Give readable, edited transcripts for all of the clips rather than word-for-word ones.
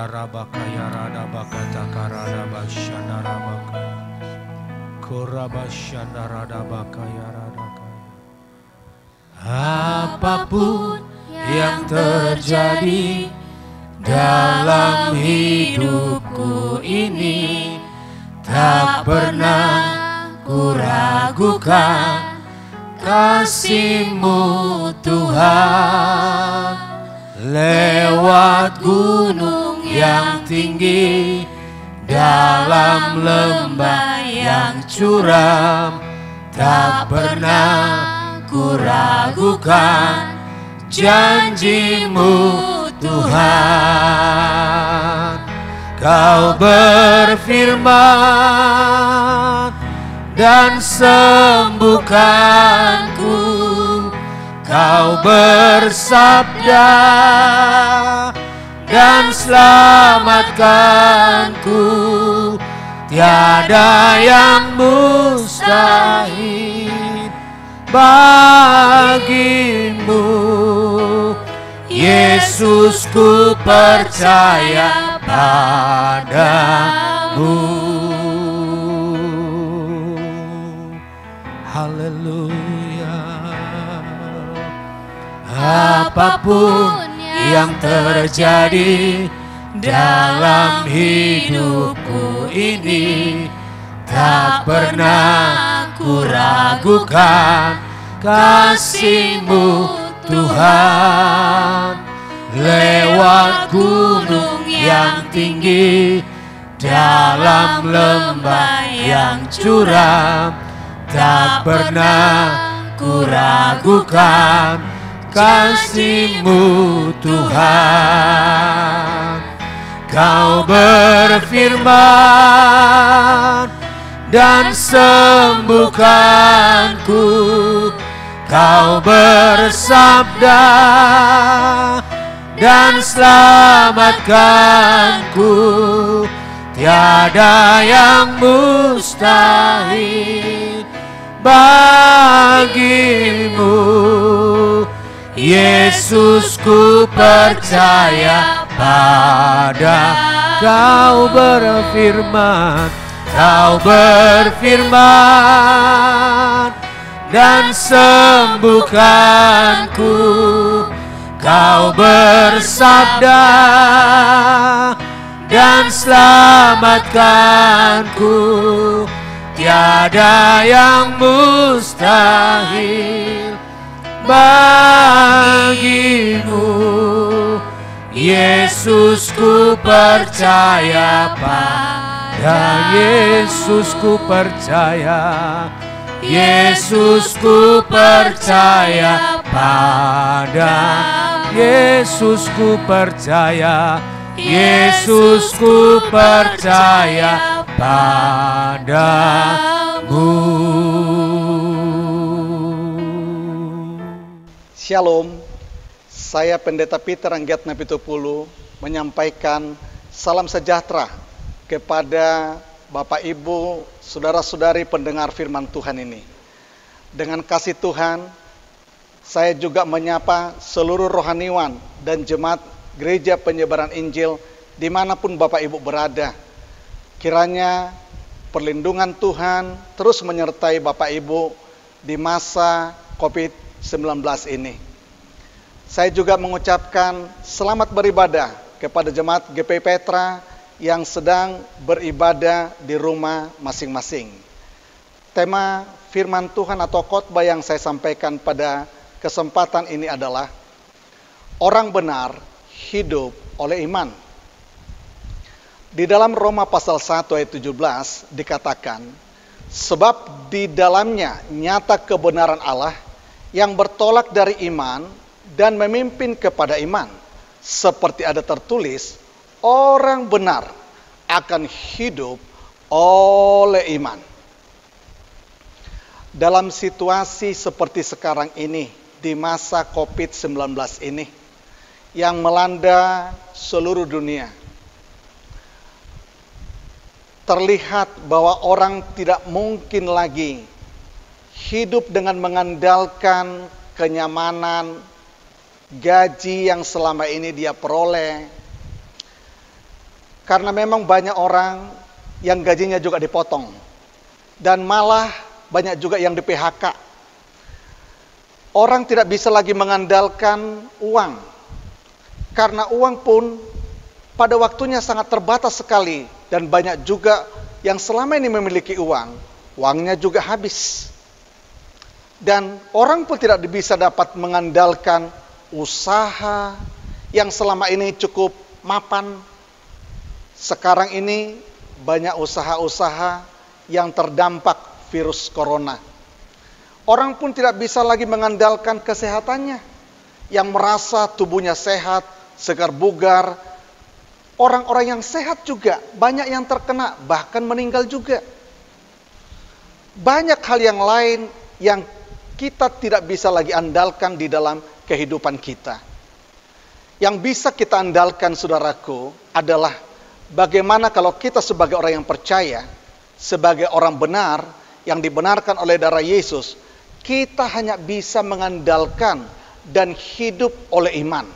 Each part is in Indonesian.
Rabaka Yarada Bakata Karada Bashana Rabaka Korabashana Radabaka Yarada. Apapun yang terjadi dalam hidupku ini, tak pernah kuragukan kasih-Mu Tuhan. Lewat gunung yang tinggi, dalam lembah yang curam, tak pernah kuragukan janji-Mu Tuhan. Kau berfirman dan sembuhkanku, Kau bersabda dan selamatkanku. Tiada yang mustahil bagi-Mu. Yesus, ku percaya padamu. Haleluya. Apapun yang terjadi dalam hidupku ini, tak pernah kuragukan kasih-Mu Tuhan. Lewat gunung yang tinggi, dalam lembah yang curam, tak pernah kuragukan kasih-Mu Tuhan. Kau berfirman dan sembuhkanku, Kau bersabda dan selamatkanku. Tiada yang mustahil bagi-Mu. Yesus, ku percaya pada Kau berfirman, Kau berfirman dan sembuhkanku. Kau bersabda dan selamatkanku. Tiada yang mustahil bagi-Mu. Yesus, ku percaya pada Yesus, ku percaya. Yesus, ku percaya pada Yesus, ku percaya. Yesus, ku percaya padamu. Shalom, saya Pendeta Peter Anggiat Napitupulu menyampaikan salam sejahtera kepada Bapak Ibu, saudara-saudari pendengar firman Tuhan ini. Dengan kasih Tuhan, saya juga menyapa seluruh rohaniwan dan jemaat Gereja Penyebaran Injil dimanapun Bapak Ibu berada. Kiranya perlindungan Tuhan terus menyertai Bapak Ibu di masa COVID-19 ini. Saya juga mengucapkan selamat beribadah kepada jemaat GP Petra yang sedang beribadah di rumah masing-masing. Tema firman Tuhan atau khotbah yang saya sampaikan pada kesempatan ini adalah orang benar hidup oleh iman. Di dalam Roma pasal 1 ayat 17 dikatakan, sebab di dalamnya nyata kebenaran Allah yang bertolak dari iman dan memimpin kepada iman. Seperti ada tertulis, orang benar akan hidup oleh iman. Dalam situasi seperti sekarang ini, di masa COVID-19 ini, yang melanda seluruh dunia, terlihat bahwa orang tidak mungkin lagi hidup dengan mengandalkan kenyamanan, gaji yang selama ini dia peroleh, Karena memang banyak orang yang gajinya juga dipotong. Dan malah banyak juga yang di PHK. Orang tidak bisa lagi mengandalkan uang. Karena uang pun pada waktunya sangat terbatas sekali. Dan banyak juga yang selama ini memiliki uang, uangnya juga habis. Dan orang pun tidak bisa dapat mengandalkan usaha yang selama ini cukup mapan. Sekarang ini banyak usaha-usaha yang terdampak virus corona. Orang pun tidak bisa lagi mengandalkan kesehatannya. Yang merasa tubuhnya sehat, segar bugar. Orang-orang yang sehat juga banyak yang terkena, bahkan meninggal juga. Banyak hal yang lain yang kita tidak bisa lagi andalkan di dalam kehidupan kita. Yang bisa kita andalkan, saudaraku, adalah bagaimana kalau kita sebagai orang yang percaya, sebagai orang benar, yang dibenarkan oleh darah Yesus, kita hanya bisa mengandalkan dan hidup oleh iman.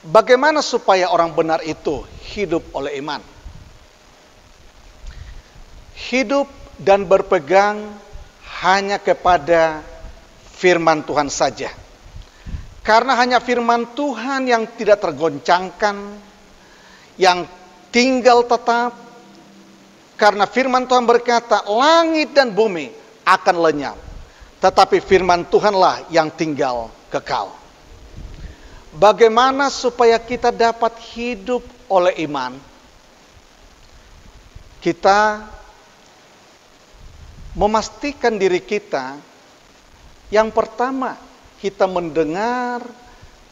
Bagaimana supaya orang benar itu hidup oleh iman? Hidup dan berpegang hanya kepada firman Tuhan saja. Karena hanya firman Tuhan yang tidak tergoncangkan, yang tinggal tetap. Karena firman Tuhan berkata, langit dan bumi akan lenyap, tetapi firman Tuhanlah yang tinggal kekal. Bagaimana supaya kita dapat hidup oleh iman? Kita memastikan diri kita, yang pertama, kita mendengar,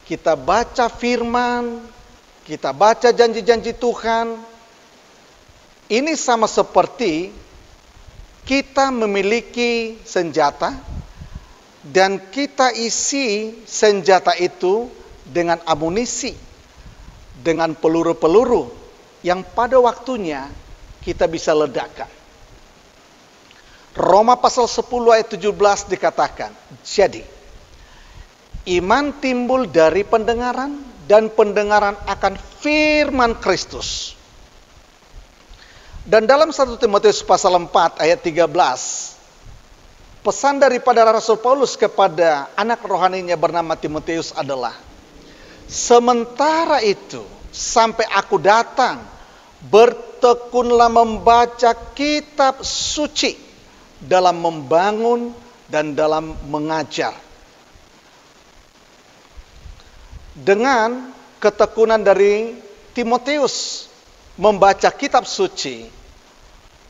kita baca firman, kita baca janji-janji Tuhan. Ini sama seperti kita memiliki senjata dan kita isi senjata itu dengan amunisi, dengan peluru-peluru yang pada waktunya kita bisa ledakkan. Roma pasal 10 ayat 17 dikatakan, jadi iman timbul dari pendengaran dan pendengaran akan firman Kristus. Dan dalam 1 Timotius pasal 4 ayat 13, pesan daripada Rasul Paulus kepada anak rohaninya bernama Timotius adalah, sementara itu sampai aku datang, bertekunlah membaca kitab suci dalam membangun dan dalam mengajar. Dengan ketekunan dari Timotius membaca kitab suci,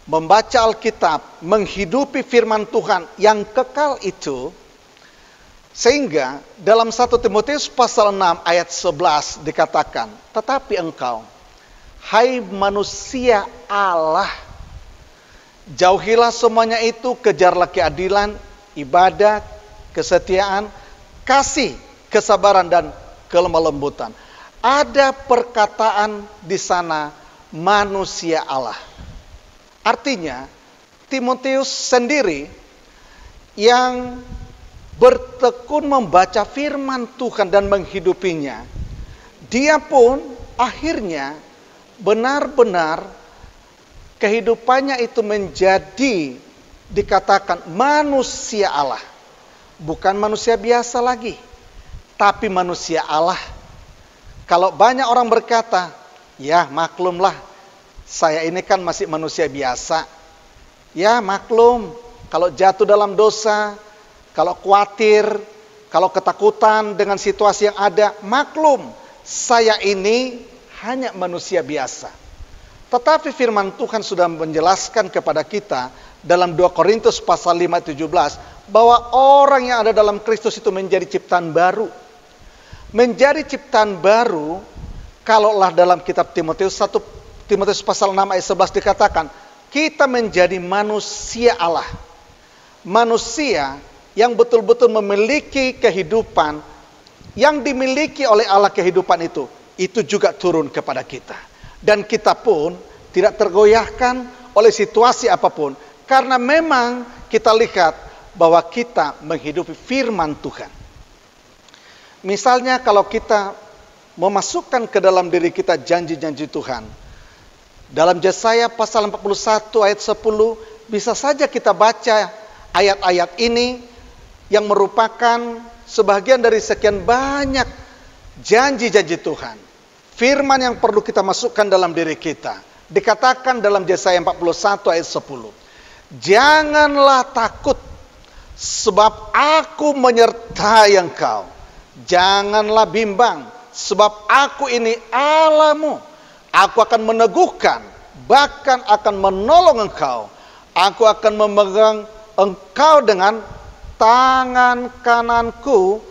membaca Alkitab, menghidupi firman Tuhan yang kekal itu, sehingga dalam 1 Timotius pasal 6 ayat 11 dikatakan, tetapi engkau, hai manusia Allah, jauhilah semuanya itu, kejarlah keadilan, ibadah, kesetiaan, kasih, kesabaran, dan kelemah lembutan. Ada perkataan di sana, manusia Allah. Artinya, Timotius sendiri yang bertekun membaca firman Tuhan dan menghidupinya, dia pun akhirnya benar-benar kehidupannya itu menjadi dikatakan manusia Allah. Bukan manusia biasa lagi, tapi manusia Allah. Kalau banyak orang berkata, ya maklumlah, saya ini kan masih manusia biasa. Ya maklum, kalau jatuh dalam dosa, kalau khawatir, kalau ketakutan dengan situasi yang ada, maklum, saya ini hanya manusia biasa. Tetapi firman Tuhan sudah menjelaskan kepada kita dalam 2 Korintus pasal 5 17 bahwa orang yang ada dalam Kristus itu menjadi ciptaan baru. Menjadi ciptaan baru, kalaulah dalam kitab Timotius 1 Timotius pasal 6 ayat 11 dikatakan, kita menjadi manusia Allah. Manusia yang betul-betul memiliki kehidupan yang dimiliki oleh Allah, kehidupan itu juga turun kepada kita. Dan kita pun tidak tergoyahkan oleh situasi apapun, karena memang kita lihat bahwa kita menghidupi firman Tuhan. Misalnya kalau kita memasukkan ke dalam diri kita janji-janji Tuhan, Dalam Yesaya pasal 41 ayat 10, bisa saja kita baca ayat-ayat ini yang merupakan sebagian dari sekian banyak janji-janji Tuhan. Firman yang perlu kita masukkan dalam diri kita. Dikatakan dalam Yesaya 41 ayat 10. Janganlah takut, sebab aku menyertai engkau. Janganlah bimbang, sebab aku ini Allahmu. Aku akan meneguhkan, bahkan akan menolong engkau. Aku akan memegang engkau dengan tangan kananku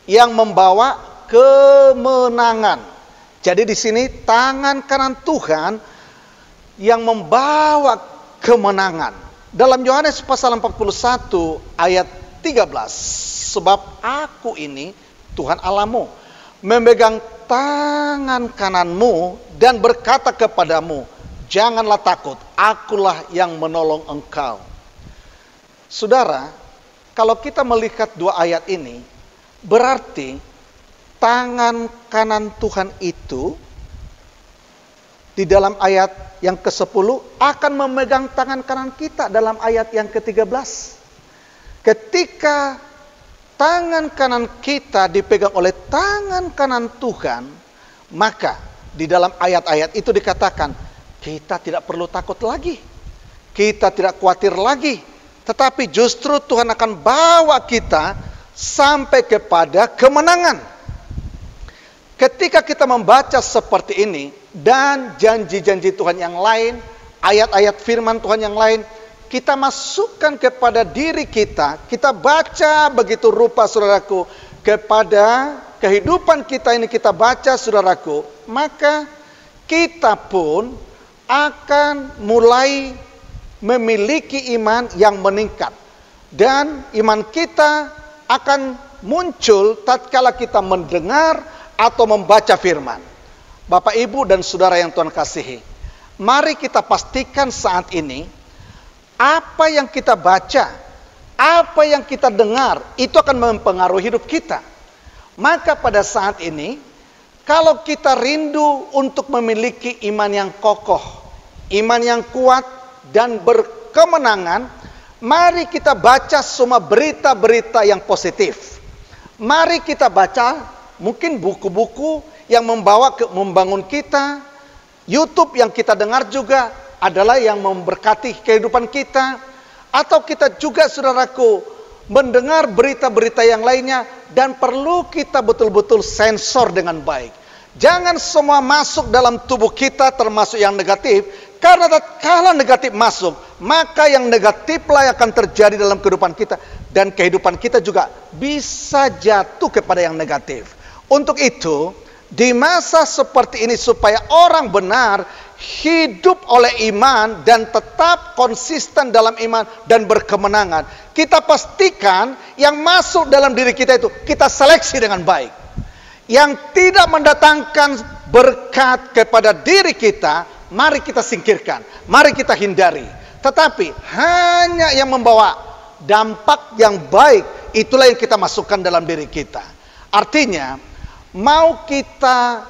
yang membawa kemenangan. Jadi di sini tangan kanan Tuhan yang membawa kemenangan. Dalam Yohanes pasal 41 ayat 13, sebab aku ini Tuhan Allahmu, memegang tangan kananmu dan berkata kepadamu, janganlah takut, akulah yang menolong engkau. Saudara, kalau kita melihat dua ayat ini, berarti tangan kanan Tuhan itu di dalam ayat yang ke-10 akan memegang tangan kanan kita dalam ayat yang ke-13. Ketika tangan kanan kita dipegang oleh tangan kanan Tuhan, maka di dalam ayat-ayat itu dikatakan kita tidak perlu takut lagi, kita tidak khawatir lagi, tetapi justru Tuhan akan bawa kita sampai kepada kemenangan. Ketika kita membaca seperti ini dan janji-janji Tuhan yang lain, ayat-ayat firman Tuhan yang lain, kita masukkan kepada diri kita, kita baca begitu rupa saudaraku, kepada kehidupan kita ini kita baca saudaraku, maka kita pun akan mulai memiliki iman yang meningkat. Dan iman kita akan muncul tatkala kita mendengar atau membaca firman. Bapak, Ibu, dan saudara yang Tuhan kasihi, mari kita pastikan saat ini apa yang kita baca, apa yang kita dengar, itu akan mempengaruhi hidup kita. Maka pada saat ini, kalau kita rindu untuk memiliki iman yang kokoh, iman yang kuat dan berkemenangan, mari kita baca semua berita-berita yang positif. Mari kita baca mungkin buku-buku yang membangun kita, YouTube yang kita dengar juga adalah yang memberkati kehidupan kita. Atau kita juga saudaraku mendengar berita-berita yang lainnya, dan perlu kita betul-betul sensor dengan baik. Jangan semua masuk dalam tubuh kita termasuk yang negatif, karena kalau negatif masuk, maka yang negatiflah yang akan terjadi dalam kehidupan kita, dan kehidupan kita juga bisa jatuh kepada yang negatif. Untuk itu, di masa seperti ini supaya orang benar hidup oleh iman dan tetap konsisten dalam iman dan berkemenangan, kita pastikan yang masuk dalam diri kita itu kita seleksi dengan baik. Yang tidak mendatangkan berkat kepada diri kita, mari kita singkirkan, mari kita hindari. Tetapi hanya yang membawa dampak yang baik, itulah yang kita masukkan dalam diri kita. Artinya, mau kita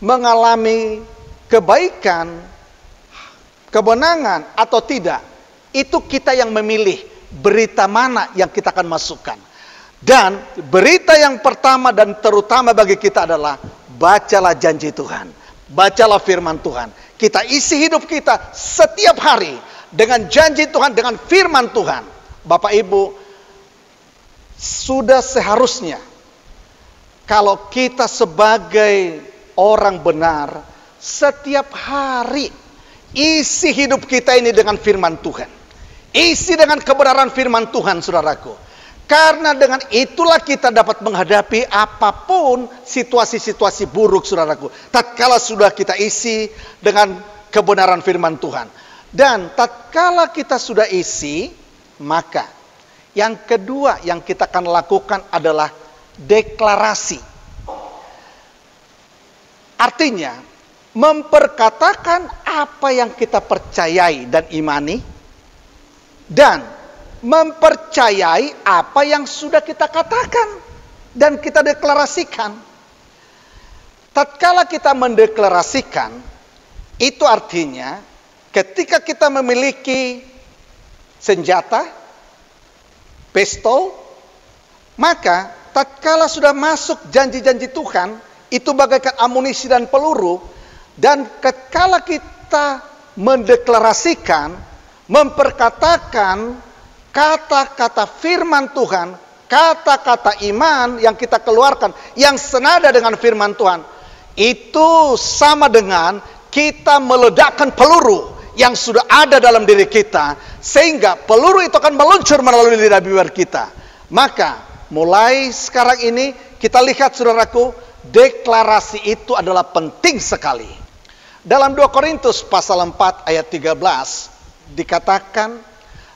mengalami kebaikan, kemenangan atau tidak, itu kita yang memilih berita mana yang kita akan masukkan. Dan berita yang pertama dan terutama bagi kita adalah bacalah janji Tuhan, bacalah firman Tuhan. Kita isi hidup kita setiap hari dengan janji Tuhan, dengan firman Tuhan. Bapak Ibu, sudah seharusnya kalau kita sebagai orang benar, setiap hari isi hidup kita ini dengan firman Tuhan. Isi dengan kebenaran firman Tuhan, saudaraku. Karena dengan itulah kita dapat menghadapi apapun situasi-situasi buruk, saudaraku. Tatkala sudah kita isi dengan kebenaran firman Tuhan. Dan tatkala kita sudah isi, maka yang kedua yang kita akan lakukan adalah deklarasi. Artinya, memperkatakan apa yang kita percayai dan imani, dan mempercayai apa yang sudah kita katakan dan kita deklarasikan. Tatkala kita mendeklarasikan, Itu artinya ketika kita memiliki senjata, pistol, maka tatkala sudah masuk janji-janji Tuhan, itu bagaikan amunisi dan peluru. Dan tatkala kita mendeklarasikan, memperkatakan kata-kata firman Tuhan, kata-kata iman yang kita keluarkan, yang senada dengan firman Tuhan, itu sama dengan kita meledakkan peluru yang sudah ada dalam diri kita, sehingga peluru itu akan meluncur melalui lidah bibir kita. Maka mulai sekarang ini kita lihat, saudaraku, deklarasi itu adalah penting sekali. Dalam 2 Korintus pasal 4 ayat 13 dikatakan,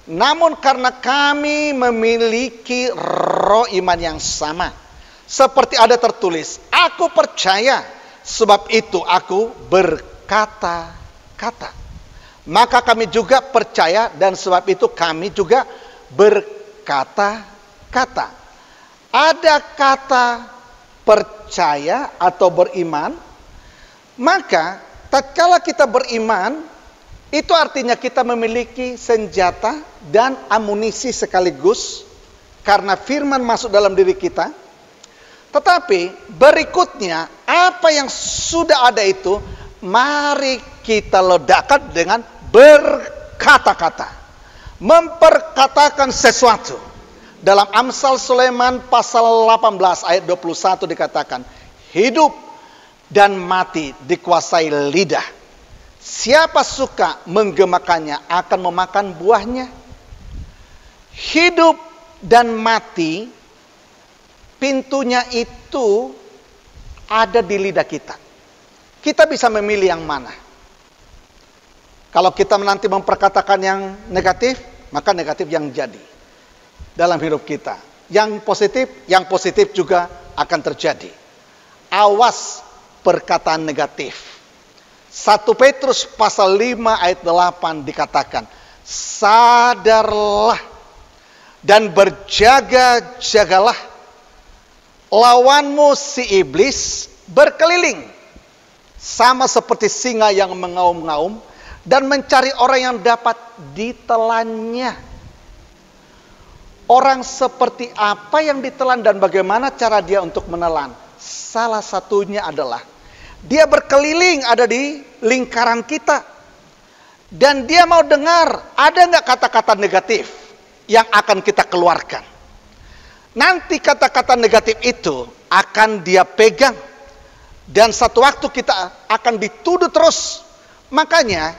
namun karena kami memiliki roh iman yang sama, seperti ada tertulis, aku percaya, sebab itu aku berkata-kata. Maka kami juga percaya, dan sebab itu kami juga berkata-kata. Ada kata percaya atau beriman, maka tatkala kita beriman, itu artinya kita memiliki senjata dan amunisi sekaligus, karena firman masuk dalam diri kita. Tetapi berikutnya, apa yang sudah ada itu, mari kita ledakan dengan berkata-kata, memperkatakan sesuatu. Dalam Amsal Sulaiman pasal 18 ayat 21 dikatakan, hidup dan mati dikuasai lidah. Siapa suka menggemakannya akan memakan buahnya. Hidup dan mati, pintunya itu ada di lidah kita. Kita bisa memilih yang mana. Kalau kita nanti memperkatakan yang negatif, maka negatif yang jadi dalam hidup kita. Yang positif juga akan terjadi. Awas perkataan negatif. 1 Petrus pasal 5 ayat 8 dikatakan, sadarlah dan berjaga-jagalah, lawanmu si iblis berkeliling sama seperti singa yang mengaum-ngaum dan mencari orang yang dapat ditelannya. Orang seperti apa yang ditelan dan bagaimana cara dia untuk menelan? Salah satunya adalah dia berkeliling ada di lingkaran kita. Dan dia mau dengar, ada nggak kata-kata negatif yang akan kita keluarkan. Nanti kata-kata negatif itu akan dia pegang. Dan satu waktu kita akan dituduh terus. Makanya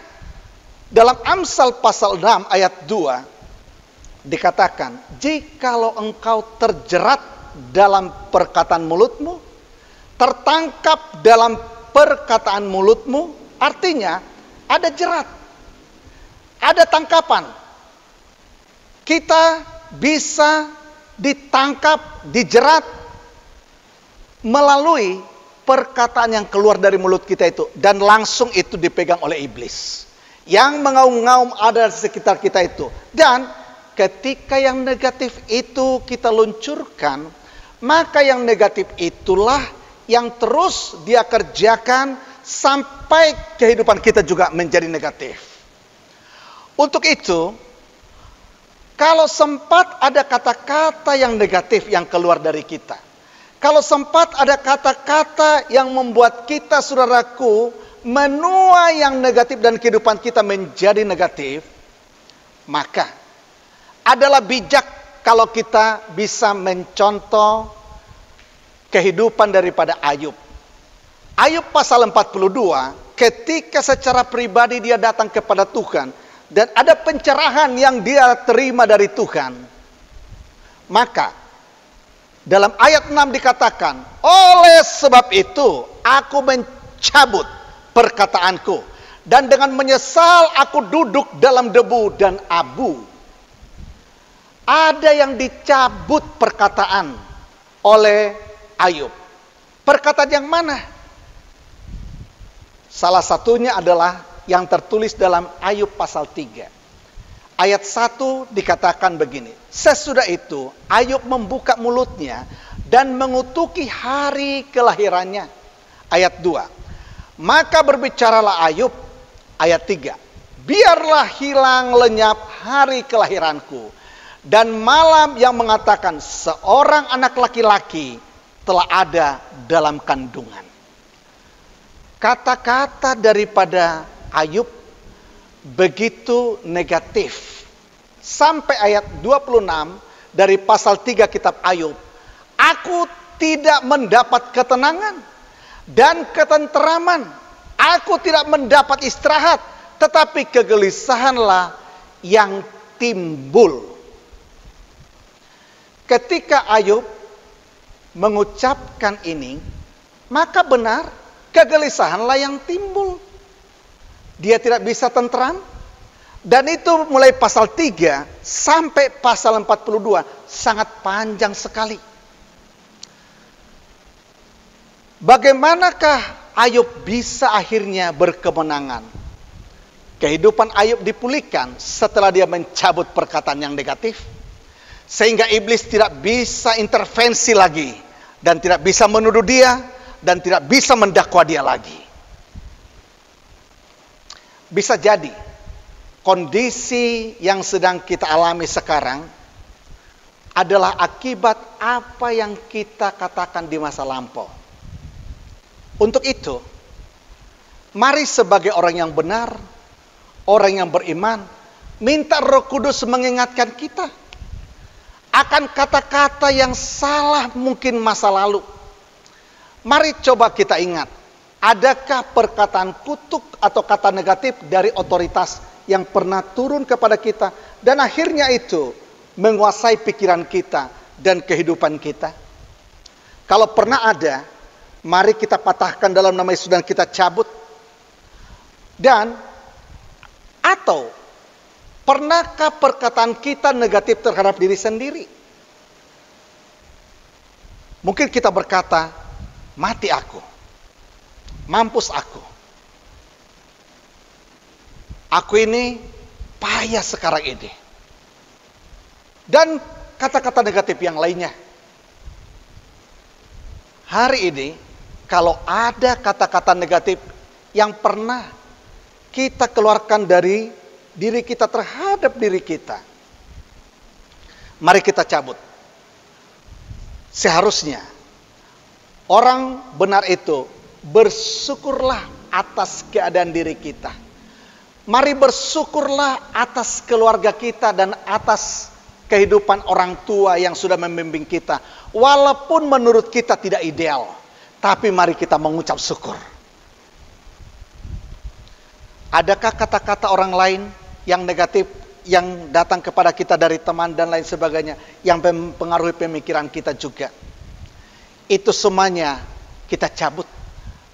dalam Amsal pasal 6 ayat 2 dikatakan, jikalau engkau terjerat dalam perkataan mulutmu, tertangkap dalam perkataan mulutmu, artinya ada jerat, ada tangkapan. Kita bisa ditangkap, dijerat melalui perkataan yang keluar dari mulut kita itu, dan langsung itu dipegang oleh iblis yang mengaum-ngaum ada di sekitar kita itu. Dan ketika yang negatif itu kita luncurkan, maka yang negatif itulah yang terus dia kerjakan sampai kehidupan kita juga menjadi negatif. Untuk itu, kalau sempat ada kata-kata yang negatif yang keluar dari kita, kalau sempat ada kata-kata yang membuat kita, saudaraku, menua yang negatif dan kehidupan kita menjadi negatif, maka adalah bijak kalau kita bisa mencontoh kehidupan daripada Ayub. Ayub pasal 42, ketika secara pribadi dia datang kepada Tuhan dan ada pencerahan yang dia terima dari Tuhan, maka dalam ayat 6 dikatakan, oleh sebab itu aku mencabut perkataanku, dan dengan menyesal aku duduk dalam debu dan abu. Ada yang dicabut perkataan oleh Ayub. Perkataan yang mana? Salah satunya adalah yang tertulis dalam Ayub pasal 3. Ayat 1 dikatakan begini. Sesudah itu Ayub membuka mulutnya dan mengutuki hari kelahirannya. Ayat 2. Maka berbicaralah Ayub ayat 3. Biarlah hilang lenyap hari kelahiranku, dan malam yang mengatakan seorang anak laki-laki telah ada dalam kandungan. Kata-kata daripada Ayub begitu negatif. Sampai ayat 26 dari pasal 3 kitab Ayub. Aku tidak mendapat ketenangan dan ketenteraman. Aku tidak mendapat istirahat, tetapi kegelisahanlah yang timbul. Ketika Ayub mengucapkan ini, maka benar kegelisahanlah yang timbul. Dia tidak bisa tentram. Dan itu mulai pasal 3 sampai pasal 42 sangat panjang sekali. Bagaimanakah Ayub bisa akhirnya berkemenangan? Kehidupan Ayub dipulihkan setelah dia mencabut perkataan yang negatif. Sehingga iblis tidak bisa intervensi lagi. Dan tidak bisa menuduh dia. Dan tidak bisa mendakwa dia lagi. Bisa jadi kondisi yang sedang kita alami sekarang adalah akibat apa yang kita katakan di masa lampau. Untuk itu, mari sebagai orang yang benar, orang yang beriman, minta Roh Kudus mengingatkan kita akan kata-kata yang salah mungkin masa lalu. Mari coba kita ingat, adakah perkataan kutuk atau kata negatif dari otoritas yang pernah turun kepada kita dan akhirnya itu menguasai pikiran kita dan kehidupan kita? Kalau pernah ada, mari kita patahkan dalam nama Yesus dan kita cabut. Dan atau pernahkah perkataan kita negatif terhadap diri sendiri? Mungkin kita berkata, mati aku, mampus aku ini payah sekarang ini. Dan kata-kata negatif yang lainnya. Hari ini, kalau ada kata-kata negatif yang pernah kita keluarkan dari diri kita terhadap diri kita, mari kita cabut. Seharusnya orang benar itu bersyukurlah atas keadaan diri kita. Mari bersyukurlah atas keluarga kita dan atas kehidupan orang tua yang sudah membimbing kita. Walaupun menurut kita tidak ideal, tapi mari kita mengucap syukur. Adakah kata-kata orang lain yang negatif yang datang kepada kita dari teman dan lain sebagainya yang mempengaruhi pemikiran kita juga? Itu semuanya kita cabut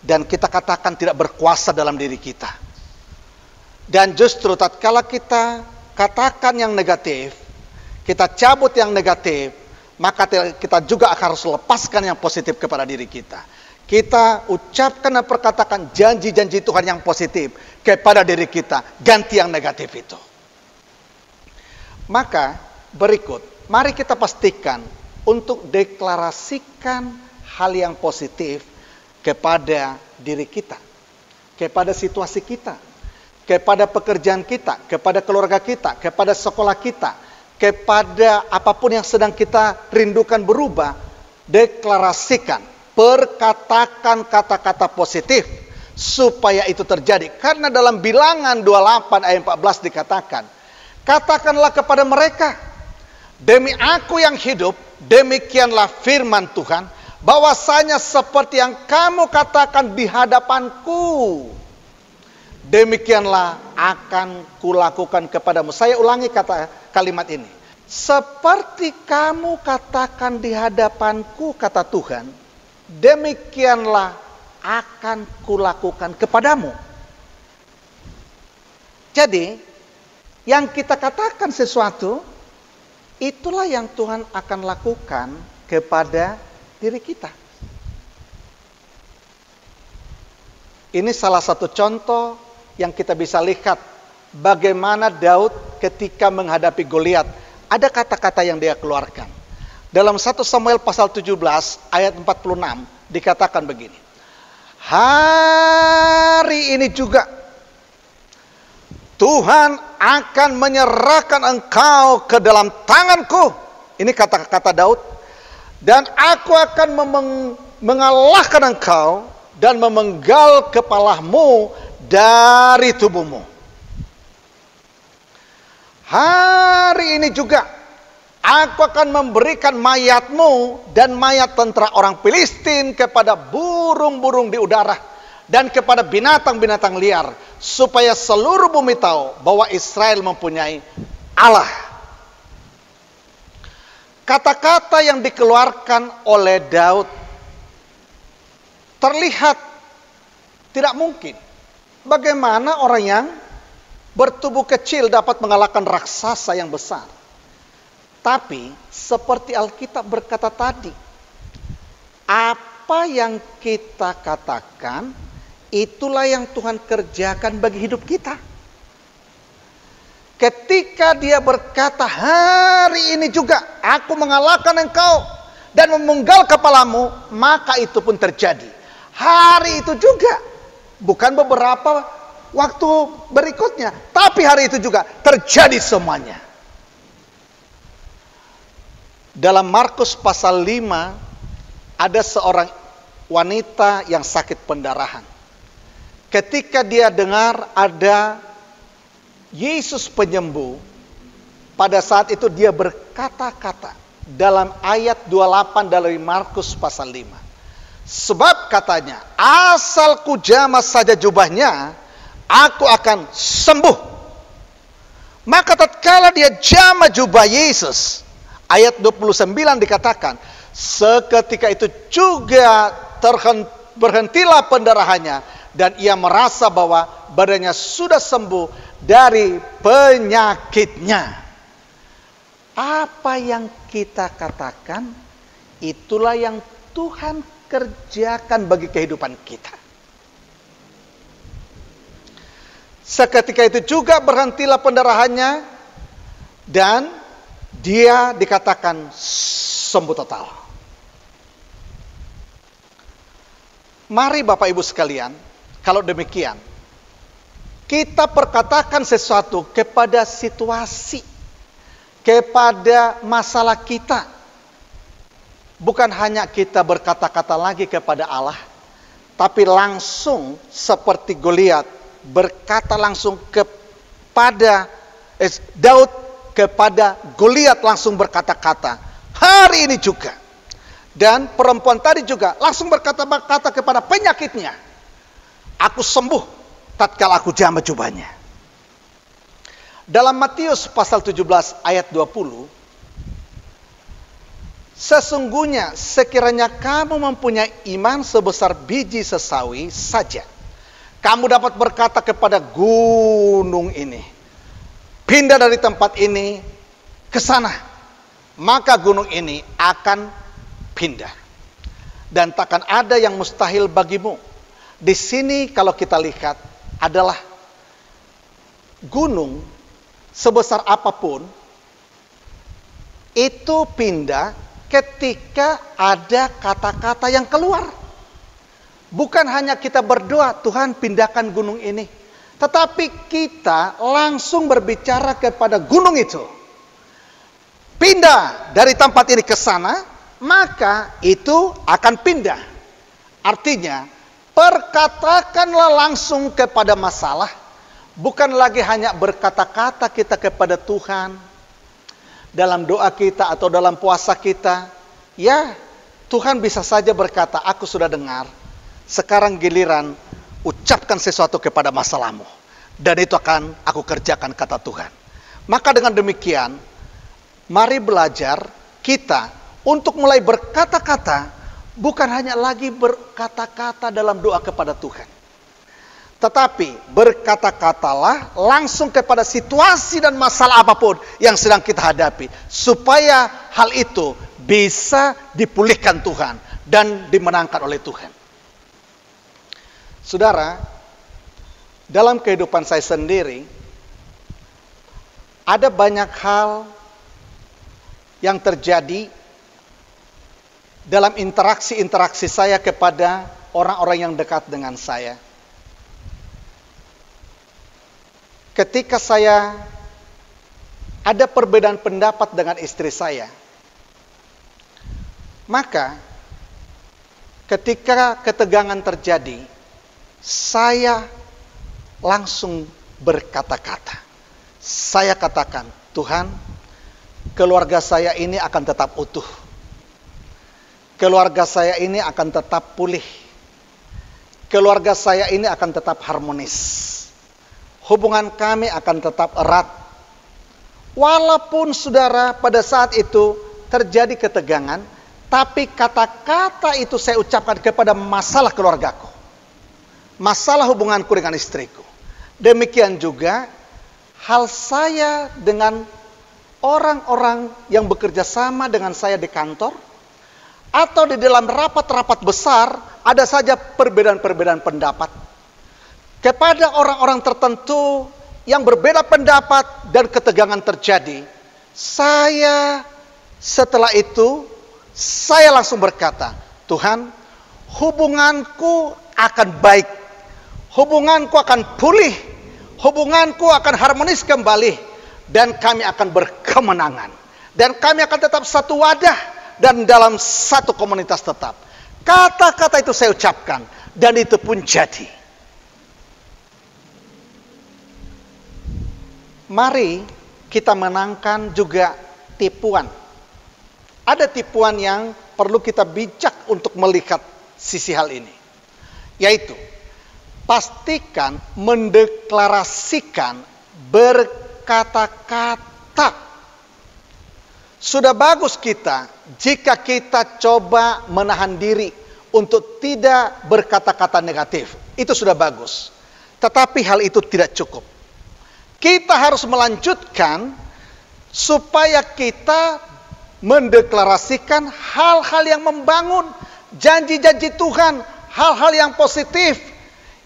dan kita katakan tidak berkuasa dalam diri kita. Dan justru tatkala kita katakan yang negatif, kita cabut yang negatif, maka kita juga harus lepaskan yang positif kepada diri kita. Kita ucapkan dan perkatakan janji-janji Tuhan yang positif kepada diri kita, ganti yang negatif itu. Maka berikut, mari kita pastikan untuk deklarasikan hal yang positif kepada diri kita, kepada situasi kita, kepada pekerjaan kita, kepada keluarga kita, kepada sekolah kita, kepada apapun yang sedang kita rindukan berubah. Deklarasikan, perkatakan kata-kata positif supaya itu terjadi. Karena dalam Bilangan 28 ayat 14 dikatakan, katakanlah kepada mereka, demi aku yang hidup, demikianlah firman Tuhan, bahwasanya seperti yang kamu katakan di hadapanku, demikianlah akan kulakukan kepadamu. Saya ulangi kalimat ini. Seperti kamu katakan di hadapanku, kata Tuhan, demikianlah akan kulakukan kepadamu. Jadi, yang kita katakan sesuatu, itulah yang Tuhan akan lakukan kepada diri kita. Ini salah satu contoh yang kita bisa lihat bagaimana Daud ketika menghadapi Goliat, ada kata-kata yang dia keluarkan. Dalam 1 Samuel pasal 17 ayat 46 dikatakan begini. Hari ini juga Tuhan akan menyerahkan engkau ke dalam tanganku. Ini kata-kata Daud. Dan aku akan mengalahkan engkau dan memenggal kepalamu dari tubuhmu. Hari ini juga aku akan memberikan mayatmu dan mayat tentara orang Filistin kepada burung-burung di udara dan kepada binatang-binatang liar, supaya seluruh bumi tahu bahwa Israel mempunyai Allah. Kata-kata yang dikeluarkan oleh Daud terlihat tidak mungkin. Bagaimana orang yang bertubuh kecil dapat mengalahkan raksasa yang besar? Tapi seperti Alkitab berkata tadi, apa yang kita katakan, itulah yang Tuhan kerjakan bagi hidup kita. Ketika dia berkata, hari ini juga aku mengalahkan engkau dan memenggal kepalamu, maka itu pun terjadi. Hari itu juga, bukan beberapa waktu berikutnya, tapi hari itu juga terjadi semuanya. Dalam Markus pasal 5, ada seorang wanita yang sakit pendarahan. Ketika dia dengar ada Yesus penyembuh, pada saat itu dia berkata-kata dalam ayat 28 dari Markus pasal 5. Sebab katanya, asal ku jamah saja jubahnya, aku akan sembuh. Maka tatkala dia jamah jubah Yesus, ayat 29 dikatakan, seketika itu juga berhentilah pendarahannya, dan ia merasa bahwa badannya sudah sembuh dari penyakitnya. Apa yang kita katakan, itulah yang Tuhan kerjakan bagi kehidupan kita. Seketika itu juga berhentilah pendarahannya, dan dia dikatakan sembuh total. Mari Bapak Ibu sekalian, kalau demikian, kita perkatakan sesuatu kepada situasi, kepada masalah kita. Bukan hanya kita berkata-kata lagi kepada Allah, tapi langsung seperti Goliat berkata langsung kepada Daud, kepada Goliat langsung berkata-kata hari ini juga. Dan perempuan tadi juga langsung berkata-kata kepada penyakitnya, aku sembuh tatkala aku jamah jubahnya. Dalam Matius pasal 17 ayat 20, sesungguhnya sekiranya kamu mempunyai iman sebesar biji sesawi saja, kamu dapat berkata kepada gunung ini, pindah dari tempat ini ke sana, maka gunung ini akan pindah. Dan takkan ada yang mustahil bagimu. Di sini kalau kita lihat adalah gunung sebesar apapun itu pindah ketika ada kata-kata yang keluar. Bukan hanya kita berdoa, Tuhan pindahkan gunung ini, tetapi kita langsung berbicara kepada gunung itu, pindah dari tempat ini ke sana, maka itu akan pindah. Artinya, perkatakanlah langsung kepada masalah, bukan lagi hanya berkata-kata kita kepada Tuhan dalam doa kita atau dalam puasa kita. Ya, Tuhan bisa saja berkata, aku sudah dengar, sekarang giliran ucapkan sesuatu kepada masalahmu, dan itu akan aku kerjakan, kata Tuhan. Maka dengan demikian, mari belajar kita untuk mulai berkata-kata, bukan hanya lagi berkata-kata dalam doa kepada Tuhan, tetapi berkata-katalah langsung kepada situasi dan masalah apapun yang sedang kita hadapi, supaya hal itu bisa dipulihkan Tuhan dan dimenangkan oleh Tuhan. Saudara, dalam kehidupan saya sendiri, ada banyak hal yang terjadi dalam interaksi-interaksi saya kepada orang-orang yang dekat dengan saya. ketika saya ada perbedaan pendapat dengan istri saya, maka ketika ketegangan terjadi, saya langsung berkata-kata. Saya katakan, Tuhan, keluarga saya ini akan tetap utuh. Keluarga saya ini akan tetap pulih. Keluarga saya ini akan tetap harmonis. Hubungan kami akan tetap erat. Walaupun saudara pada saat itu terjadi ketegangan, tapi kata-kata itu saya ucapkan kepada masalah keluargaku. Masalah hubunganku dengan istriku. Demikian juga hal saya dengan orang-orang yang bekerja sama dengan saya di kantor, atau di dalam rapat-rapat besar, ada saja perbedaan-perbedaan pendapat. Kepada orang-orang tertentu yang berbeda pendapat dan ketegangan terjadi, setelah itu, saya langsung berkata, Tuhan, hubunganku akan baik, hubunganku akan pulih, hubunganku akan harmonis kembali, dan kami akan berkemenangan, dan kami akan tetap satu wadah, dan dalam satu komunitas tetap. Kata-kata itu saya ucapkan, dan itu pun jadi. Mari kita menangkan juga tipuan. Ada tipuan yang perlu kita bijak untuk melihat sisi hal ini. Yaitu, pastikan mendeklarasikan berkata-kata. Sudah bagus kita jika kita coba menahan diri untuk tidak berkata-kata negatif. Itu sudah bagus. Tetapi hal itu tidak cukup. Kita harus melanjutkan supaya kita mendeklarasikan hal-hal yang membangun, janji-janji Tuhan, hal-hal yang positif.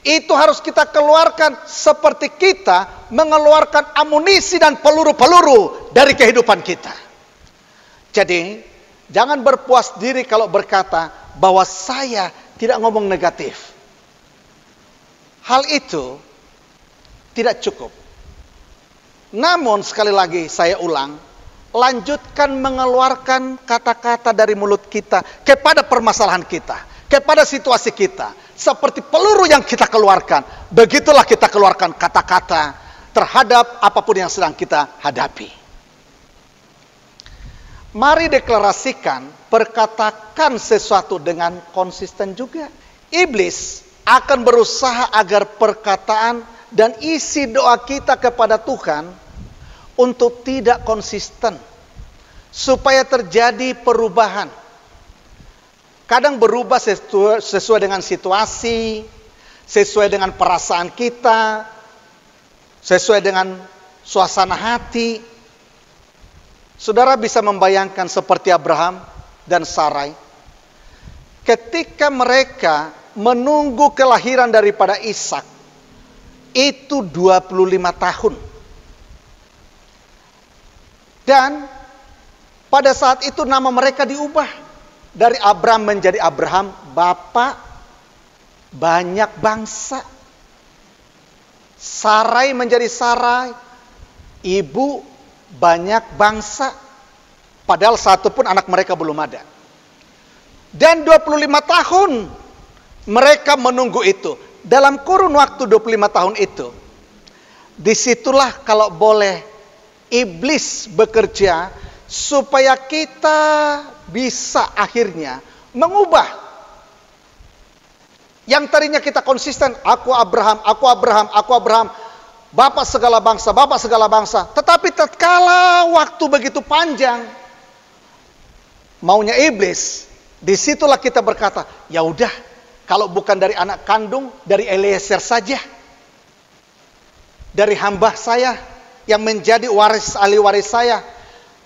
Itu harus kita keluarkan seperti kita mengeluarkan amunisi dan peluru-peluru dari kehidupan kita. Jadi, jangan berpuas diri kalau berkata bahwa saya tidak ngomong negatif. Hal itu tidak cukup. Namun sekali lagi saya ulang, lanjutkan mengeluarkan kata-kata dari mulut kita kepada permasalahan kita, kepada situasi kita. Seperti peluru yang kita keluarkan, begitulah kita keluarkan kata-kata terhadap apapun yang sedang kita hadapi. Mari deklarasikan, perkatakan sesuatu dengan konsisten juga. Iblis akan berusaha agar perkataan dan isi doa kita kepada Tuhan untuk tidak konsisten, supaya terjadi perubahan. Kadang berubah sesuai dengan situasi, sesuai dengan perasaan kita, sesuai dengan suasana hati. Saudara bisa membayangkan seperti Abraham dan Sarai. Ketika mereka menunggu kelahiran daripada Ishak, itu 25 tahun. Dan pada saat itu nama mereka diubah. Dari Abram menjadi Abraham, Bapak banyak bangsa. Sarai menjadi Sarai, Ibu banyak bangsa. Padahal satu pun anak mereka belum ada. Dan 25 tahun mereka menunggu itu. Dalam kurun waktu 25 tahun itu, disitulah kalau boleh iblis bekerja supaya kita bisa akhirnya mengubah. Yang tadinya kita konsisten, aku Abraham, aku Abraham, aku Abraham, Bapak segala bangsa, Bapak segala bangsa. Tetapi tatkala waktu begitu panjang, maunya iblis, disitulah kita berkata, ya udah, kalau bukan dari anak kandung, dari Eliezer saja. Dari hamba saya yang menjadi ahli waris saya.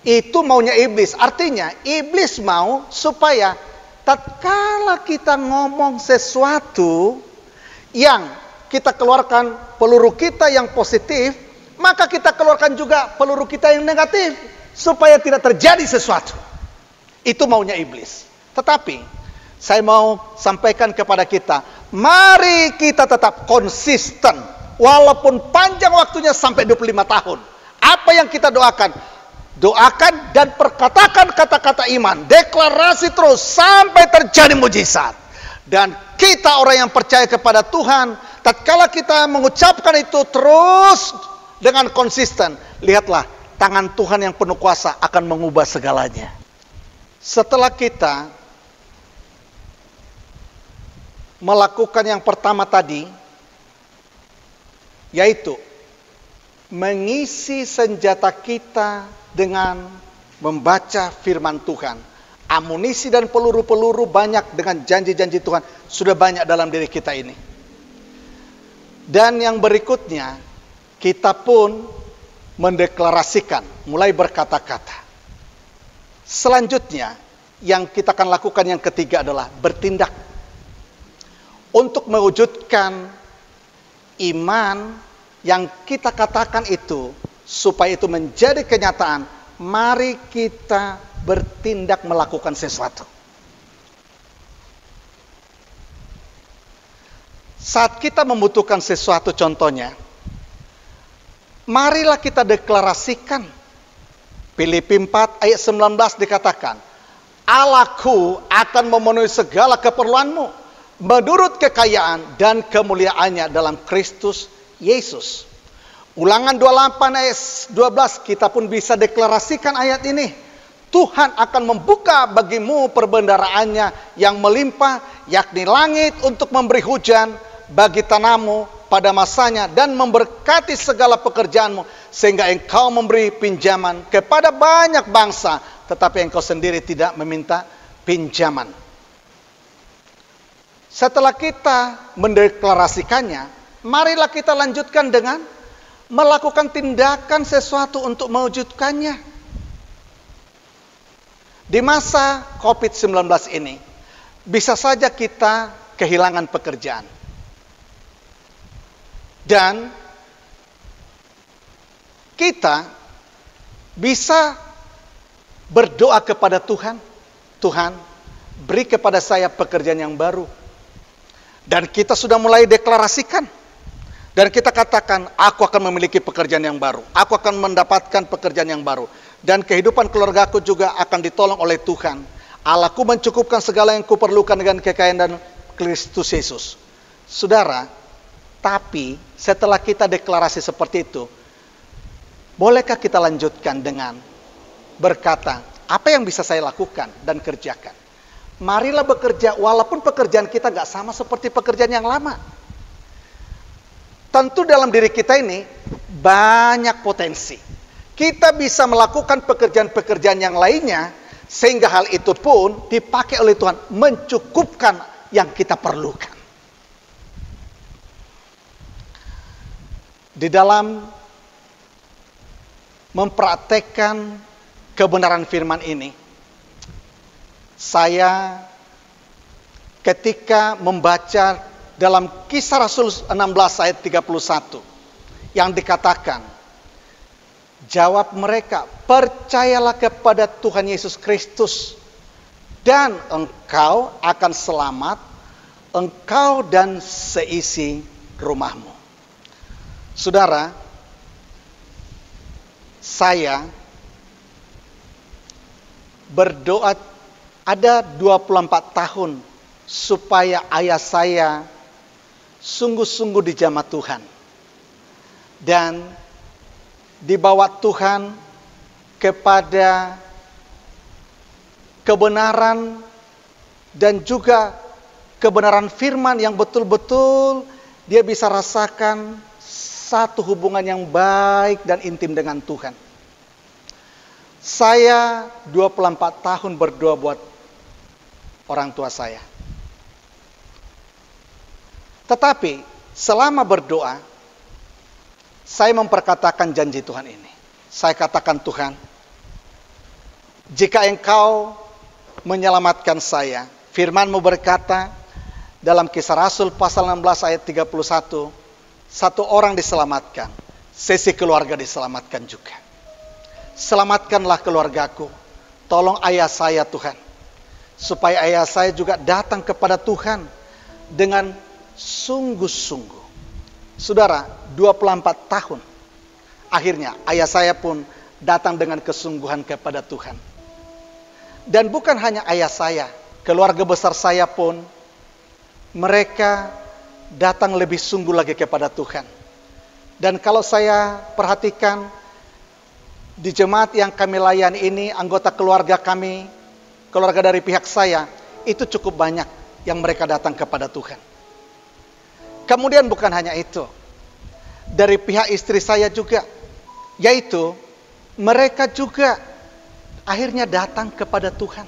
Itu maunya iblis. Artinya iblis mau supaya tatkala kita ngomong sesuatu yang kita keluarkan peluru kita yang positif, maka kita keluarkan juga peluru kita yang negatif supaya tidak terjadi sesuatu. Itu maunya iblis. Tetapi saya mau sampaikan kepada kita, mari kita tetap konsisten walaupun panjang waktunya sampai 25 tahun. Apa yang kita doakan? Doakan dan perkatakan kata-kata iman, deklarasi terus sampai terjadi mujizat. Dan kita orang yang percaya kepada Tuhan, tatkala kita mengucapkan itu terus dengan konsisten, lihatlah tangan Tuhan yang penuh kuasa akan mengubah segalanya. Setelah kita melakukan yang pertama tadi, yaitu mengisi senjata kita dengan membaca firman Tuhan. Amunisi dan peluru-peluru banyak dengan janji-janji Tuhan sudah banyak dalam diri kita ini. Dan yang berikutnya, kita pun mendeklarasikan, mulai berkata-kata. Selanjutnya, yang kita akan lakukan yang ketiga adalah bertindak. Untuk mewujudkan iman yang kita katakan itu, supaya itu menjadi kenyataan, mari kita bertindak melakukan sesuatu. Saat kita membutuhkan sesuatu, contohnya, marilah kita deklarasikan. Filipi 4 ayat 19 dikatakan, Allahku akan memenuhi segala keperluanmu menurut kekayaan dan kemuliaannya dalam Kristus Yesus. Ulangan 28 ayat 12 kita pun bisa deklarasikan ayat ini. Tuhan akan membuka bagimu perbendaharaannya yang melimpah, yakni langit untuk memberi hujan bagi tanahmu pada masanya dan memberkati segala pekerjaanmu, sehingga engkau memberi pinjaman kepada banyak bangsa, tetapi engkau sendiri tidak meminta pinjaman. Setelah kita mendeklarasikannya, marilah kita lanjutkan dengan melakukan tindakan sesuatu untuk mewujudkannya. Di masa COVID-19 ini, bisa saja kita kehilangan pekerjaan. Dan kita bisa berdoa kepada Tuhan, Tuhan, beri kepada saya pekerjaan yang baru. Dan kita sudah mulai deklarasikan. Dan kita katakan, aku akan memiliki pekerjaan yang baru. Aku akan mendapatkan pekerjaan yang baru. Dan kehidupan keluargaku juga akan ditolong oleh Tuhan. Allahku mencukupkan segala yang kuperlukan dengan kekayaan dan Kristus Yesus. Saudara, tapi setelah kita deklarasi seperti itu, bolehkah kita lanjutkan dengan berkata, apa yang bisa saya lakukan dan kerjakan? Marilah bekerja, walaupun pekerjaan kita gak sama seperti pekerjaan yang lama. Tentu dalam diri kita ini banyak potensi. Kita bisa melakukan pekerjaan-pekerjaan yang lainnya, sehingga hal itu pun dipakai oleh Tuhan mencukupkan yang kita perlukan. Di dalam mempraktekkan kebenaran firman ini, saya ketika membaca dalam Kisah Rasul 16 ayat 31 yang dikatakan, jawab mereka, percayalah kepada Tuhan Yesus Kristus dan engkau akan selamat, engkau dan seisi rumahmu. Saudara, saya berdoa ada 24 tahun supaya ayah saya sungguh-sungguh dijamah Tuhan. Dan dibawa Tuhan kepada kebenaran dan juga kebenaran firman yang betul-betul dia bisa rasakan satu hubungan yang baik dan intim dengan Tuhan. Saya 24 tahun berdoa buat orang tua saya. Tetapi selama berdoa, saya memperkatakan janji Tuhan ini. Saya katakan, Tuhan, jika engkau menyelamatkan saya, firman-Mu berkata dalam Kisah Rasul pasal 16 ayat 31, satu orang diselamatkan, sesi keluarga diselamatkan juga. Selamatkanlah keluargaku, tolong ayah saya Tuhan, supaya ayah saya juga datang kepada Tuhan dengan sungguh-sungguh. Saudara, 24 tahun. Akhirnya ayah saya pun datang dengan kesungguhan kepada Tuhan. Dan bukan hanya ayah saya, keluarga besar saya pun, mereka datang lebih sungguh lagi kepada Tuhan. Dan kalau saya perhatikan, di jemaat yang kami layani ini, anggota keluarga kami, keluarga dari pihak saya, itu cukup banyak yang mereka datang kepada Tuhan. Kemudian bukan hanya itu, dari pihak istri saya juga, yaitu mereka juga akhirnya datang kepada Tuhan.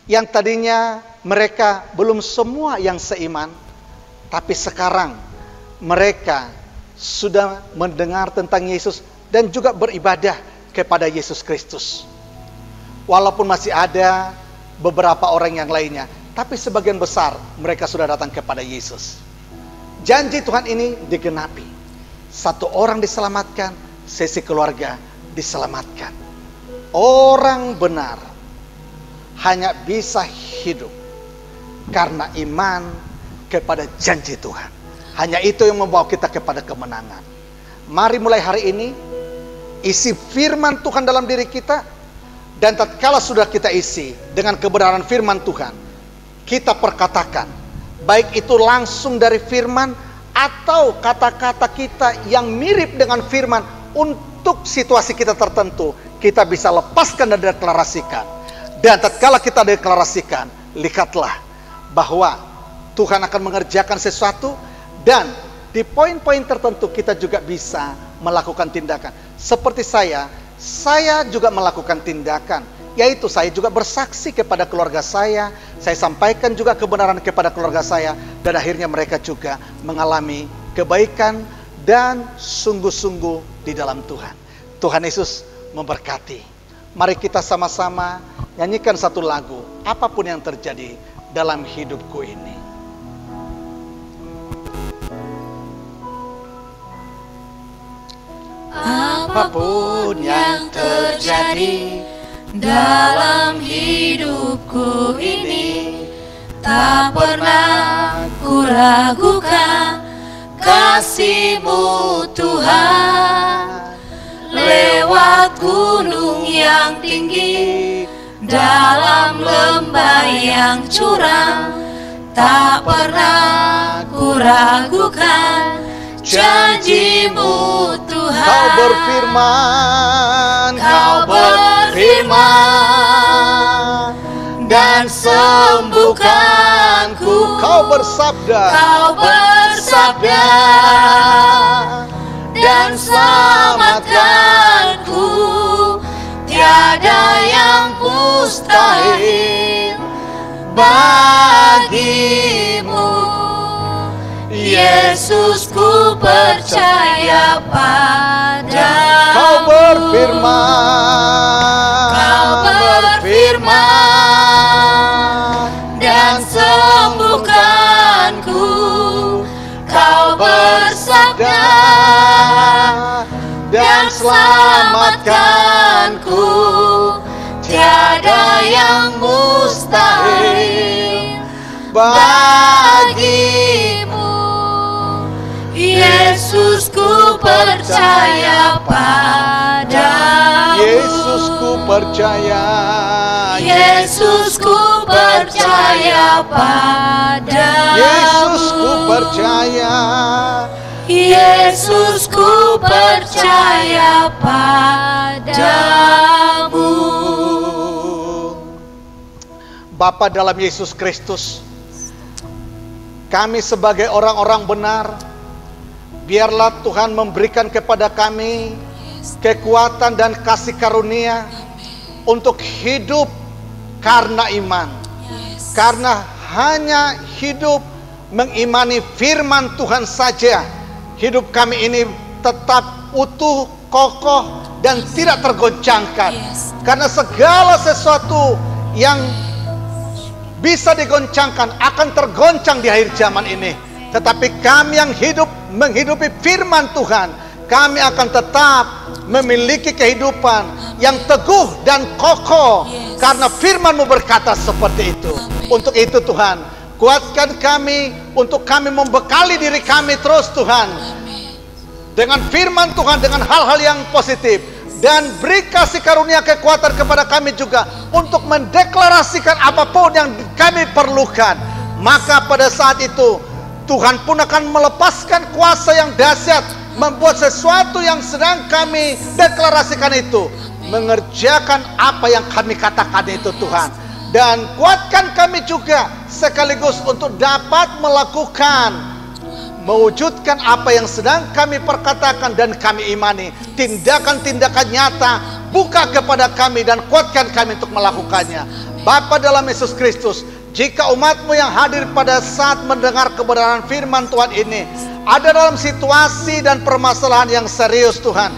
Yang tadinya mereka belum semua yang seiman, tapi sekarang mereka sudah mendengar tentang Yesus dan juga beribadah kepada Yesus Kristus. Walaupun masih ada beberapa orang yang lainnya, tapi sebagian besar mereka sudah datang kepada Yesus. Janji Tuhan ini digenapi. Satu orang diselamatkan, sesi keluarga diselamatkan. Orang benar hanya bisa hidup karena iman kepada janji Tuhan. Hanya itu yang membawa kita kepada kemenangan. Mari mulai hari ini isi firman Tuhan dalam diri kita, dan tatkala sudah kita isi dengan kebenaran firman Tuhan, kita perkatakan, baik itu langsung dari firman atau kata-kata kita yang mirip dengan firman untuk situasi kita tertentu, kita bisa lepaskan dan deklarasikan. Dan tatkala kita deklarasikan, lihatlah bahwa Tuhan akan mengerjakan sesuatu, dan di poin-poin tertentu kita juga bisa melakukan tindakan. Seperti saya juga melakukan tindakan, yaitu saya juga bersaksi kepada keluarga saya sampaikan juga kebenaran kepada keluarga saya, dan akhirnya mereka juga mengalami kebaikan dan sungguh-sungguh di dalam Tuhan. Tuhan Yesus memberkati. Mari kita sama-sama nyanyikan satu lagu, apapun yang terjadi dalam hidupku ini. Apapun yang terjadi dalam hidupku ini, tak pernah ku ragukan kasih-Mu Tuhan. Lewat gunung yang tinggi, dalam lembah yang curam, tak pernah ku ragukan janji-Mu Tuhan. Kau berfirman, dan sembuhkanku. Kau bersabda, dan selamatkanku. Tiada yang mustahil bagimu. Yesus, ku percaya padamu. Kau berfirman, dan sembuhkanku. Kau bersabda dan selamatkanku. Tiada yang mustahil bagimu. Yesus, ku percaya padamu. Yesus, ku percaya. Yesus, ku percaya padamu. Yesus, ku percaya. Yesus, ku percaya padamu. Bapa dalam Yesus Kristus, kami sebagai orang-orang benar, biarlah Tuhan memberikan kepada kami kekuatan dan kasih karunia untuk hidup karena iman. Karena hanya hidup mengimani firman Tuhan saja, hidup kami ini tetap utuh, kokoh, dan tidak tergoncangkan. Karena segala sesuatu yang bisa digoncangkan akan tergoncang di akhir zaman ini. Tetapi kami yang hidup menghidupi firman Tuhan, kami akan tetap memiliki kehidupan yang teguh dan kokoh. Karena firman-Mu berkata seperti itu. Untuk itu Tuhan, Kuatkan kami untuk kami membekali diri kami terus Tuhan, dengan firman Tuhan, dengan hal-hal yang positif. Dan beri kasih karunia kekuatan kepada kami juga untuk mendeklarasikan apapun yang kami perlukan. Maka pada saat itu Tuhan pun akan melepaskan kuasa yang dahsyat, membuat sesuatu yang sedang kami deklarasikan itu mengerjakan apa yang kami katakan itu Tuhan. Dan kuatkan kami juga sekaligus untuk dapat mewujudkan apa yang sedang kami perkatakan dan kami imani. Tindakan-tindakan nyata buka kepada kami dan kuatkan kami untuk melakukannya. Bapa dalam Yesus Kristus, jika umat-Mu yang hadir pada saat mendengar kebenaran firman Tuhan ini ada dalam situasi dan permasalahan yang serius Tuhan,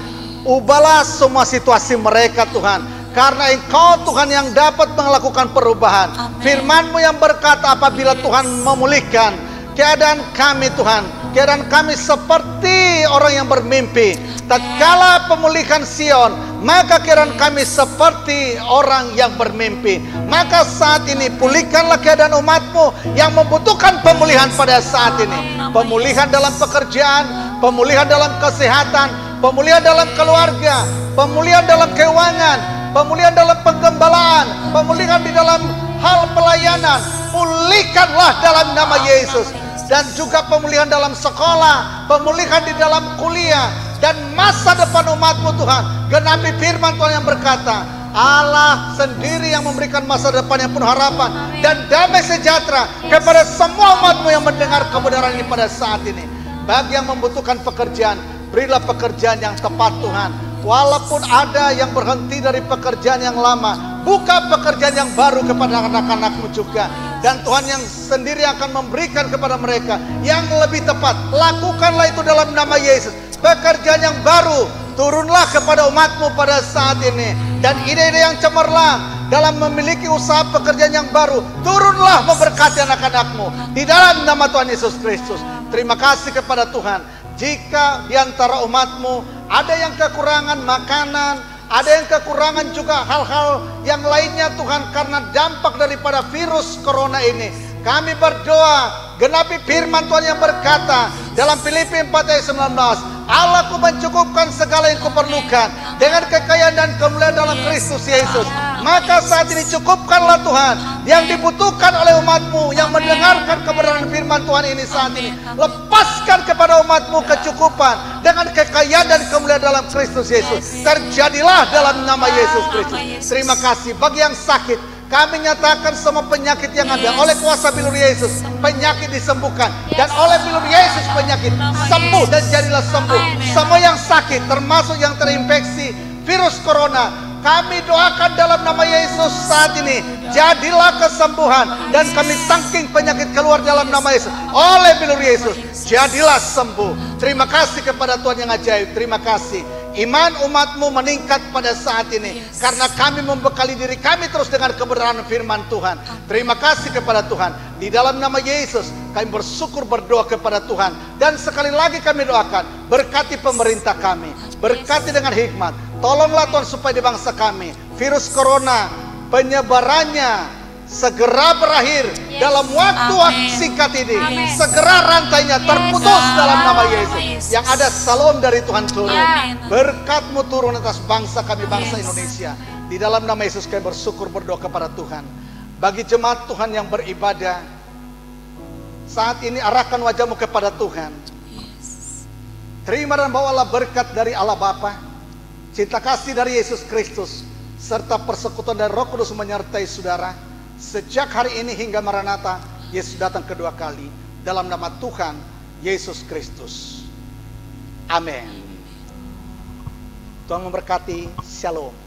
ubahlah semua situasi mereka Tuhan. Karena Engkau Tuhan yang dapat melakukan perubahan. Firman-Mu yang berkata apabila Tuhan memulihkan keadaan kami Tuhan, keadaan kami seperti orang yang bermimpi. Tatkala pemulihan Sion, maka keadaan kami seperti orang yang bermimpi. Maka saat ini pulihkanlah keadaan umat-Mu yang membutuhkan pemulihan pada saat ini. Pemulihan dalam pekerjaan, pemulihan dalam kesehatan, pemulihan dalam keluarga, pemulihan dalam keuangan, pemulihan dalam penggembalaan, pemulihan di dalam hal pelayanan. Pulihkanlah dalam nama Yesus. Dan juga pemulihan dalam sekolah, pemulihan di dalam kuliah, dan masa depan umat-Mu Tuhan. Genapi firman Tuhan yang berkata, Allah sendiri yang memberikan masa depan yang penuh harapan dan damai sejahtera kepada semua umat-Mu yang mendengar kebenaran ini pada saat ini. Bagi yang membutuhkan pekerjaan, berilah pekerjaan yang tepat Tuhan. Walaupun ada yang berhenti dari pekerjaan yang lama, buka pekerjaan yang baru kepada anak-anak-Mu juga. Dan Tuhan yang sendiri akan memberikan kepada mereka yang lebih tepat. Lakukanlah itu dalam nama Yesus. Pekerjaan yang baru turunlah kepada umat-Mu pada saat ini. Dan ide-ide yang cemerlang dalam memiliki usaha pekerjaan yang baru, turunlah memberkati anak-anak-Mu di dalam nama Tuhan Yesus Kristus. Terima kasih kepada Tuhan. Jika di antara umat-Mu ada yang kekurangan makanan, ada yang kekurangan juga hal-hal yang lainnya Tuhan, karena dampak daripada virus corona ini, kami berdoa, genapi firman Tuhan yang berkata dalam Filipi 4 ayat 19, Allah ku mencukupkan segala yang kuperlukan dengan kekayaan dan kemuliaan dalam Kristus Yesus. Maka saat ini cukupkanlah Tuhan yang dibutuhkan oleh umat-Mu yang mendengarkan kebenaran firman Tuhan ini saat ini. Lepaskan kepada umat-Mu kecukupan dengan kekayaan dan kemuliaan dalam Kristus Yesus. Terjadilah dalam nama Yesus Kristus. Terima kasih. Bagi yang sakit, kami nyatakan semua penyakit yang ada oleh kuasa bilur Yesus, penyakit disembuhkan. Dan oleh bilur Yesus penyakit sembuh dan jadilah sembuh. Semua yang sakit termasuk yang terinfeksi virus corona, kami doakan dalam nama Yesus saat ini, jadilah kesembuhan. Dan kami tangking penyakit keluar dalam nama Yesus. Oleh bilur Yesus, jadilah sembuh. Terima kasih kepada Tuhan yang ajaib. Terima kasih. Iman umat-Mu meningkat pada saat ini karena kami membekali diri kami terus dengan kebenaran firman Tuhan. Terima kasih kepada Tuhan. Di dalam nama Yesus kami bersyukur, berdoa kepada Tuhan. Dan sekali lagi kami doakan, berkati pemerintah kami, berkati dengan hikmat. Tolonglah Tuhan supaya di bangsa kami virus corona penyebarannya segera berakhir dalam waktu singkat ini. Segera rantainya terputus dalam nama Yesus. Yang ada salam dari Tuhan turun. Berkat-Mu turun atas bangsa kami, bangsa Indonesia. Di dalam nama Yesus kami bersyukur, berdoa kepada Tuhan. Bagi jemaat Tuhan yang beribadah saat ini, arahkan wajah-Mu kepada Tuhan. Terima dan bawalah berkat dari Allah Bapa, cinta kasih dari Yesus Kristus, serta persekutuan dari Roh Kudus menyertai saudara sejak hari ini hingga Maranatha Yesus datang kedua kali. Dalam nama Tuhan Yesus Kristus. Amin. Tuhan memberkati. Shalom.